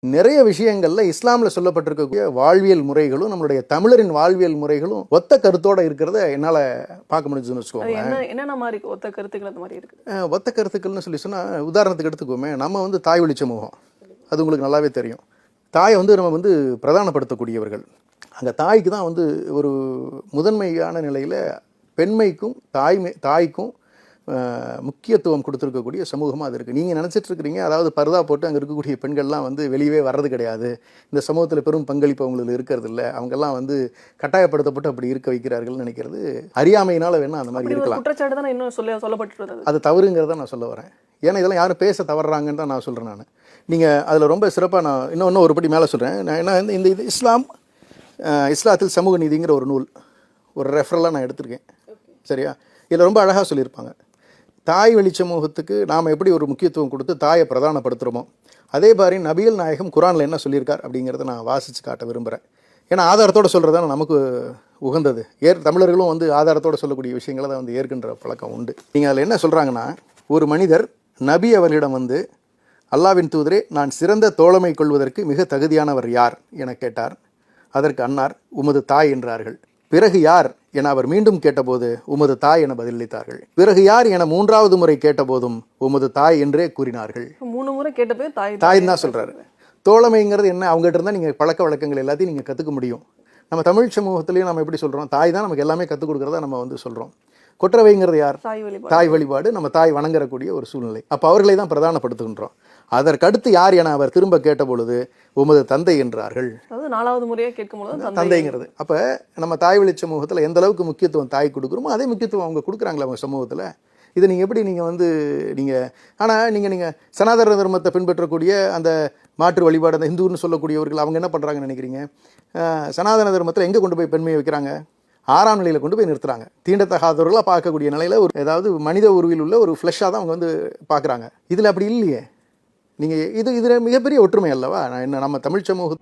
நிறைய விஷயங்கள்ல இஸ்லாம்ல சொல்லப்பட்டிருக்கக்கூடிய வாழ்வியல் முறைகளும் நம்மளுடைய தமிழரின் வாழ்வியல் முறைகளும் ஒத்த கருத்தோட இருக்கிறத என்னால பார்க்க முடிஞ்சதுன்னு வச்சுக்கோங்க. என்னென்ன மாதிரி ஒத்த கருத்துக்கள் அந்த மாதிரி இருக்கு? ஒத்த கருத்துக்கள்னு சொன்னா உதாரணத்துக்கு எடுத்துக்கோமே, நம்ம வந்து தாய் வழி சமூகம், அது உங்களுக்கு நல்லாவே தெரியும். தாயை வந்து நம்ம வந்து பிரதானப்படுத்தக்கூடியவர்கள். அங்கே தாய்க்கு தான் வந்து ஒரு முதன்மையான நிலையில் பெண்மைக்கும் தாய்க்கும் முக்கியத்துவம் கொடுத்துருக்கக்கூடிய சமூகமாக அது இருக்குது. நீங்கள் நினச்சிட்டு இருக்கிறீங்க, அதாவது பர்தா போட்டு அங்கே இருக்கக்கூடிய பெண்கள்லாம் வந்து வெளியவே வர்றது கிடையாது, இந்த சமூகத்தில் பெரும் பங்களிப்பு அவங்களுக்கு இருக்கிறது இல்லை, அவங்கெல்லாம் வந்து கட்டாயப்படுத்தப்பட்டு அப்படி இருக்க வைக்கிறார்கள்னு நினைக்கிறது அறியாமையினால் வேணால் அந்த மாதிரி இருக்கலாம். குற்றச்சாட்டு தான் இன்னும் சொல்லப்பட்டு அது தவறுங்கிறத நான் சொல்ல வரேன். ஏன்னா இதெல்லாம் யாரும் பேச தவறுறாங்கன்னு தான் நான் சொல்கிறேன். நான் நீங்கள் அதில் ரொம்ப சிறப்பாக நான் இன்னும் ஒரு படி மேலே சொல்கிறேன். நான் என்ன இது இஸ்லாத்தில் சமூக நீதிங்கிற ஒரு நூல், ஒரு ரெஃபரலாக நான் எடுத்திருக்கேன். சரியா? இதில் ரொம்ப அழகாக சொல்லியிருப்பாங்க. தாய் வழி சமூகத்துக்கு நாம் எப்படி ஒரு முக்கியத்துவம் கொடுத்து தாயை பிரதானப்படுத்துகிறோமோ, அதே மாதிரி நபிகள் நாயகம் குரானில் என்ன சொல்லியிருக்கார் அப்படிங்கிறத நான் வாசித்து காட்ட விரும்புகிறேன். ஏன்னா ஆதாரத்தோடு சொல்கிறது தான் நமக்கு உகந்தது. தமிழர்களும் வந்து ஆதாரத்தோடு சொல்லக்கூடிய விஷயங்களை தான் வந்து ஏற்கின்ற பழக்கம் உண்டு. நீங்கள் அதில் என்ன சொல்கிறாங்கன்னா, ஒரு மனிதர் நபி அவர்களிடம் வந்து, அல்லாவின் தூதரே, நான் சிறந்த தோழமை கொள்வதற்கு மிக தகுதியானவர் யார் என கேட்டார். அதற்கு அன்னார், உமது தாய் என்றார்கள். பிறகு யார் என அவர் மீண்டும் கேட்டபோது, உமது தாய் என பதிலளித்தார்கள். பிறகு யார் என மூன்றாவது முறை கேட்டபோதும் உமது தாய் என்றே கூறினார்கள். 3 முறை கேட்டபோது தாய் தான் சொல்றாரு. தோழமைங்கிறது என்ன? அவங்ககிட்ட இருந்தால் நீங்கள் பழக்க வழக்கங்கள் எல்லாத்தையும் நீங்கள் கற்றுக்க முடியும். நம்ம தமிழ் சமூகத்திலையும் நம்ம எப்படி சொல்கிறோம், தாய் தான் நமக்கு எல்லாமே கற்றுக் கொடுக்குறதா நம்ம வந்து சொல்கிறோம். கொற்றவைங்கிறது யார்? தாய் வழிபாடு. நம்ம தாய் வணங்கக்கூடிய ஒரு சூழ்நிலை. அப்போ அவர்களை தான் பிரதானப்படுத்துகின்றோம். அதற்கடுத்து யார் என அவர் திரும்ப கேட்ட பொழுது, உமது தந்தை என்றார்கள். 4வது முறையாக கேட்கும்போது தந்தைங்கிறது. அப்போ நம்ம தாய் வழி சமூகத்தில் எந்த அளவுக்கு முக்கியத்துவம் தாய் கொடுக்குறோமோ அதே முக்கியத்துவம் அவங்க கொடுக்குறாங்களா அவங்க சமூகத்தில்? இதை நீங்கள் எப்படி நீங்கள் வந்து ஆனால் நீங்கள் சனாதன தர்மத்தை பின்பற்றக்கூடிய அந்த மாற்று வழிபாடு, அந்த ஹிந்துன்னு சொல்லக்கூடியவர்கள் அவங்க என்ன பண்ணுறாங்கன்னு நினைக்கிறீங்க? சனாதன தர்மத்தில் எங்கே கொண்டு போய் பெண்மையை வைக்கிறாங்க? 6ஆம் நிலையில் கொண்டு போய் நிறுத்துறாங்க. தீண்டத்தகாதவர்களாக பார்க்கக்கூடிய நிலையில் ஒரு ஏதாவது மனித உருவில் உள்ள ஒரு ஃப்ளஷ்ஷாக தான் அவங்க வந்து பார்க்குறாங்க. இதில் அப்படி இல்லையே. நீங்கள் இதில் மிகப்பெரிய ஒற்றுமை அல்லவா? நம்ம தமிழ் சமூக